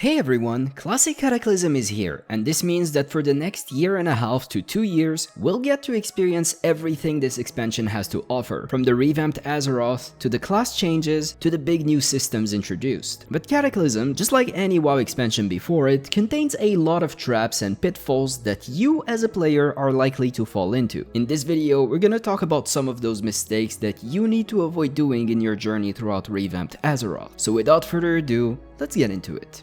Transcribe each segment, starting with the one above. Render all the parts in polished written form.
Hey everyone, Classic Cataclysm is here, and this means that for the next year and a half to 2 years, we'll get to experience everything this expansion has to offer, from the revamped Azeroth, to the class changes, to the big new systems introduced. But Cataclysm, just like any WoW expansion before it, contains a lot of traps and pitfalls that you as a player are likely to fall into. In this video, we're gonna talk about some of those mistakes that you need to avoid doing in your journey throughout revamped Azeroth. So without further ado, let's get into it.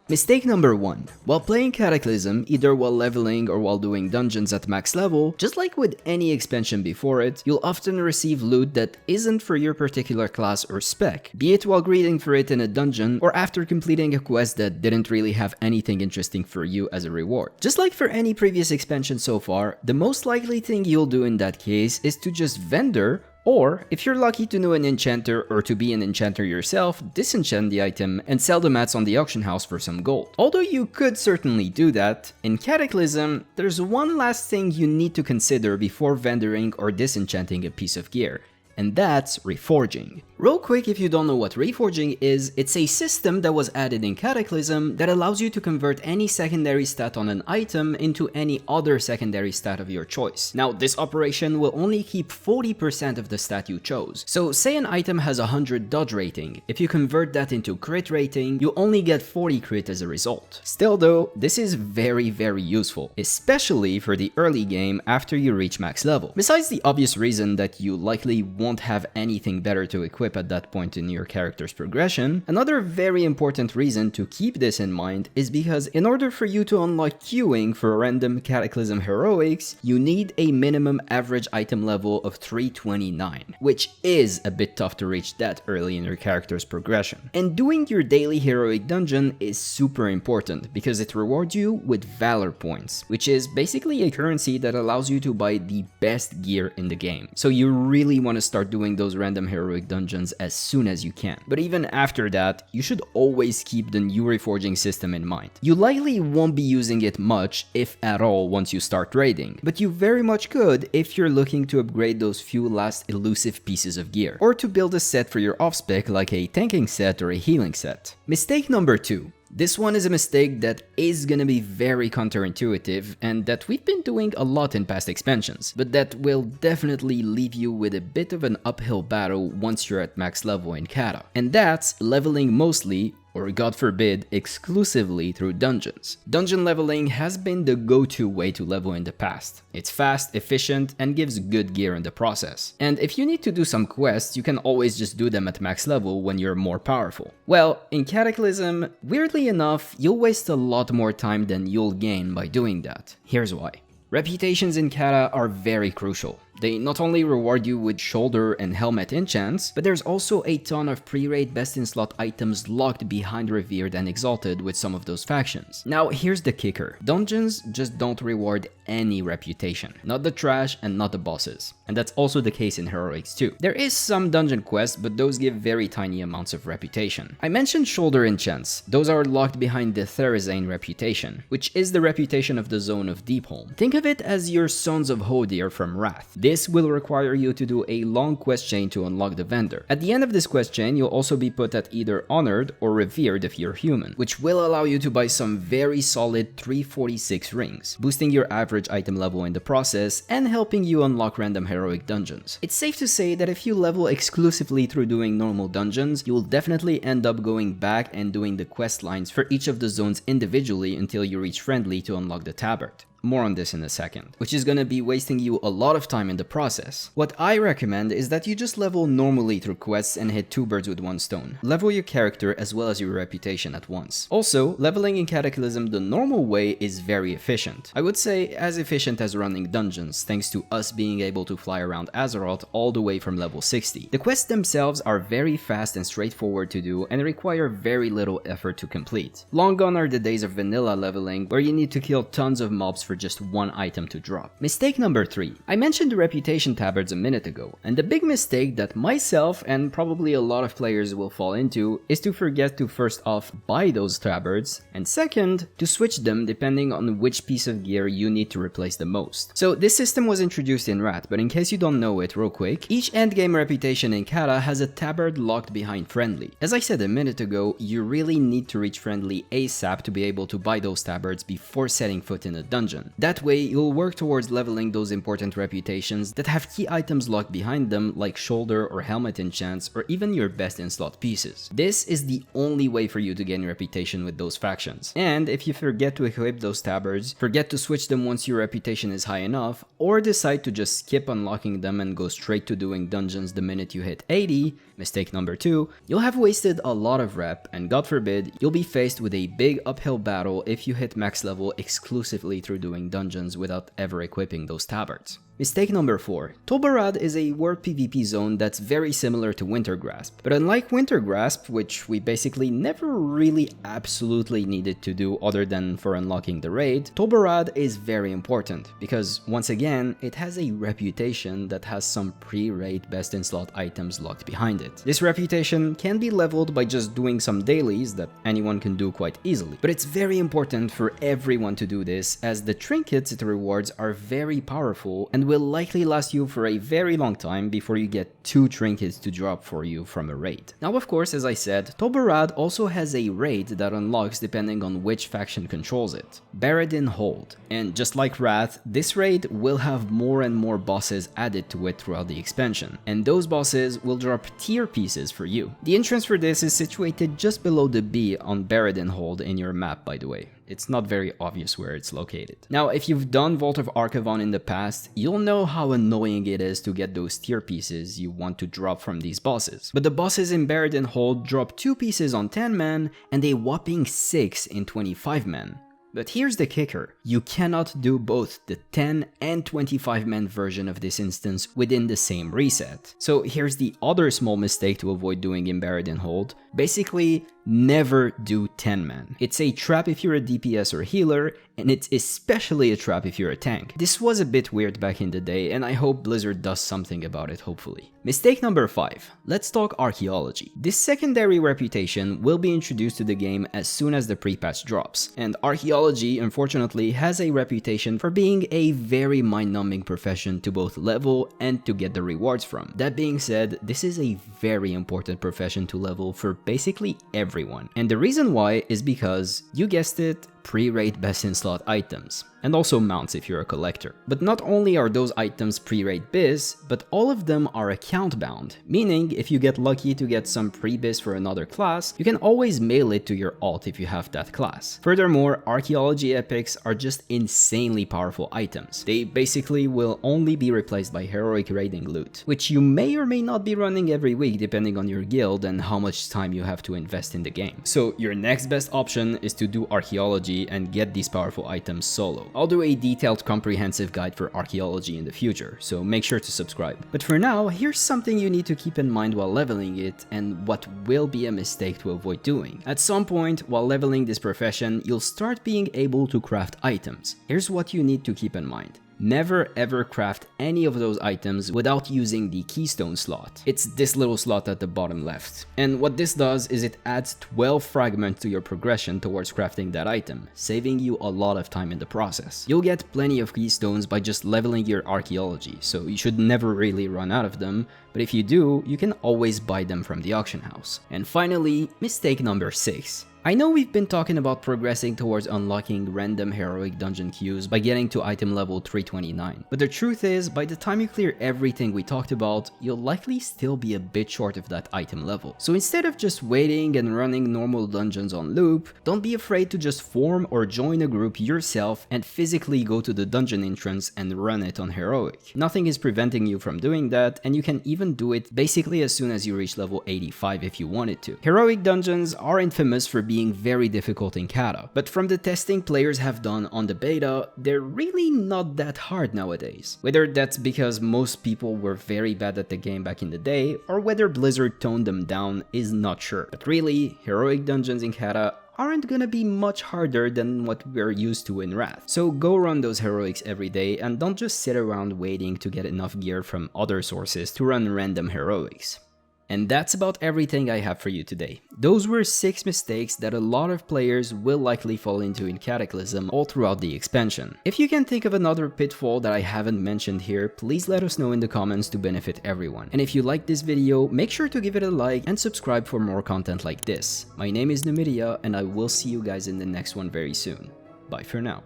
Mistake number 1. While playing Cataclysm, either while leveling or while doing dungeons at max level, just like with any expansion before it, you'll often receive loot that isn't for your particular class or spec, be it while greeting for it in a dungeon or after completing a quest that didn't really have anything interesting for you as a reward. Just like for any previous expansion so far, the most likely thing you'll do in that case is to just vendor, or, if you're lucky to know an enchanter or to be an enchanter yourself, disenchant the item and sell the mats on the auction house for some gold. Although you could certainly do that, in Cataclysm, there's one last thing you need to consider before vendoring or disenchanting a piece of gear, and that's reforging. Real quick, if you don't know what reforging is, it's a system that was added in Cataclysm that allows you to convert any secondary stat on an item into any other secondary stat of your choice. Now, this operation will only keep 40% of the stat you chose. So say an item has 100 dodge rating, if you convert that into crit rating, you only get 40 crit as a result. Still though, this is very useful, especially for the early game after you reach max level. Besides the obvious reason that you likely won't have anything better to equip at that point in your character's progression, another very important reason to keep this in mind is because in order for you to unlock queuing for random Cataclysm heroics, you need a minimum average item level of 329, which is a bit tough to reach that early in your character's progression. And doing your daily heroic dungeon is super important because it rewards you with valor points, which is basically a currency that allows you to buy the best gear in the game. So you really want to start doing those random heroic dungeons as soon as you can. But even after that, you should always keep the new reforging system in mind. You likely won't be using it much, if at all, once you start raiding, but you very much could if you're looking to upgrade those few last elusive pieces of gear, or to build a set for your off-spec like a tanking set or a healing set. Mistake number 2. This one is a mistake that is gonna be very counterintuitive and that we've been doing a lot in past expansions, but that will definitely leave you with a bit of an uphill battle once you're at max level in Cata. And that's leveling mostly, or god forbid, exclusively through dungeons. Dungeon leveling has been the go-to way to level in the past. It's fast, efficient, and gives good gear in the process. And if you need to do some quests, you can always just do them at max level when you're more powerful. Well, in Cataclysm, weirdly enough, you'll waste a lot more time than you'll gain by doing that. Here's why. Reputations in Cata are very crucial. They not only reward you with shoulder and helmet enchants, but there's also a ton of pre-raid best-in-slot items locked behind Revered and Exalted with some of those factions. Now here's the kicker. Dungeons just don't reward any reputation. Not the trash and not the bosses. And that's also the case in Heroics too. There is some dungeon quests, but those give very tiny amounts of reputation. I mentioned shoulder enchants. Those are locked behind the Therazane reputation, which is the reputation of the Zone of Deepholm. Think of it as your Sons of Hodir from Wrath. This will require you to do a long quest chain to unlock the vendor. At the end of this quest chain, you'll also be put at either Honored or Revered if you're human, which will allow you to buy some very solid 346 rings, boosting your average item level in the process and helping you unlock random heroic dungeons. It's safe to say that if you level exclusively through doing normal dungeons, you'll definitely end up going back and doing the quest lines for each of the zones individually until you reach Friendly to unlock the Tabard. More on this in a second, which is gonna be wasting you a lot of time in the process. What I recommend is that you just level normally through quests and hit 2 birds with 1 stone. Level your character as well as your reputation at once. Also, leveling in Cataclysm the normal way is very efficient. I would say as efficient as running dungeons, thanks to us being able to fly around Azeroth all the way from level 60. The quests themselves are very fast and straightforward to do and require very little effort to complete. Long gone are the days of vanilla leveling where you need to kill tons of mobs for for just one item to drop. Mistake number 3. I mentioned the reputation tabards a minute ago, and the big mistake that myself and probably a lot of players will fall into is to forget to first off buy those tabards, and second, to switch them depending on which piece of gear you need to replace the most. So this system was introduced in Rat, but in case you don't know it real quick, each endgame reputation in Kata has a tabard locked behind friendly. As I said a minute ago, you really need to reach friendly ASAP to be able to buy those tabards before setting foot in a dungeon. That way, you'll work towards leveling those important reputations that have key items locked behind them like shoulder or helmet enchants or even your best in slot pieces. This is the only way for you to gain reputation with those factions. And if you forget to equip those tabards, forget to switch them once your reputation is high enough, or decide to just skip unlocking them and go straight to doing dungeons the minute you hit 80, mistake number 2, you'll have wasted a lot of rep, and God forbid, you'll be faced with a big uphill battle if you hit max level exclusively through doing dungeons without ever equipping those tabards. Mistake number 4. Tolbarad is a world PvP zone that's very similar to Winter Grasp, but unlike Winter Grasp, which we basically never really absolutely needed to do other than for unlocking the raid, Tolbarad is very important because, once again, it has a reputation that has some pre-raid best in slot items locked behind it. This reputation can be leveled by just doing some dailies that anyone can do quite easily, but it's very important for everyone to do this as the trinkets it rewards are very powerful and will likely last you for a very long time before you get 2 trinkets to drop for you from a raid. Now of course, as I said, Tolbarad also has a raid that unlocks depending on which faction controls it, Baradin Hold, and just like Wrath, this raid will have more and more bosses added to it throughout the expansion, and those bosses will drop tier pieces for you. The entrance for this is situated just below the B on Baradin Hold in your map, by the way. It's not very obvious where it's located. Now, if you've done Vault of Archivon in the past, you'll know how annoying it is to get those tier pieces you want to drop from these bosses. But the bosses in Baradin Hold drop 2 pieces on 10 men and a whopping 6 in 25 men. But here's the kicker, you cannot do both the 10 and 25 man version of this instance within the same reset. So here's the other small mistake to avoid doing in Baradin Hold. Basically, never do 10 man. It's a trap if you're a DPS or healer, and it's especially a trap if you're a tank. This was a bit weird back in the day, and I hope Blizzard does something about it, hopefully. Mistake number 5. Let's talk archaeology. This secondary reputation will be introduced to the game as soon as the pre-patch drops, and archaeology, unfortunately, has a reputation for being a very mind-numbing profession to both level and to get the rewards from. That being said, this is a very important profession to level for basically everyone, and the reason why is because, you guessed it, pre-raid best in slot items, and also mounts if you're a collector. But not only are those items pre-raid biz, but all of them are account bound, meaning if you get lucky to get some pre-biz for another class, you can always mail it to your alt if you have that class. Furthermore, archaeology epics are just insanely powerful items. They basically will only be replaced by heroic raiding loot, which you may or may not be running every week depending on your guild and how much time you have to invest in the game. So your next best option is to do archaeology and get these powerful items solo. I'll do a detailed comprehensive guide for archaeology in the future, so make sure to subscribe. But for now, here's something you need to keep in mind while leveling it and what will be a mistake to avoid doing. At some point, while leveling this profession, you'll start being able to craft items. Here's what you need to keep in mind. Never ever craft any of those items without using the keystone slot. It's this little slot at the bottom left. And what this does is it adds 12 fragments to your progression towards crafting that item, saving you a lot of time in the process. You'll get plenty of keystones by just leveling your archaeology, so you should never really run out of them, but if you do, you can always buy them from the auction house. And finally, mistake number 6. I know we've been talking about progressing towards unlocking random heroic dungeon queues by getting to item level 329, but the truth is, by the time you clear everything we talked about, you'll likely still be a bit short of that item level. So instead of just waiting and running normal dungeons on loop, don't be afraid to just form or join a group yourself and physically go to the dungeon entrance and run it on heroic. Nothing is preventing you from doing that, and you can even do it basically as soon as you reach level 85 if you wanted to. Heroic dungeons are infamous for being being very difficult in Cata, but from the testing players have done on the beta, they're really not that hard nowadays. Whether that's because most people were very bad at the game back in the day, or whether Blizzard toned them down is not sure. But really, heroic dungeons in Cata aren't gonna be much harder than what we're used to in Wrath. So go run those heroics every day and don't just sit around waiting to get enough gear from other sources to run random heroics. And that's about everything I have for you today. Those were 6 mistakes that a lot of players will likely fall into in Cataclysm all throughout the expansion. If you can think of another pitfall that I haven't mentioned here, please let us know in the comments to benefit everyone. And if you like this video, make sure to give it a like and subscribe for more content like this. My name is Numidia and I will see you guys in the next one very soon. Bye for now.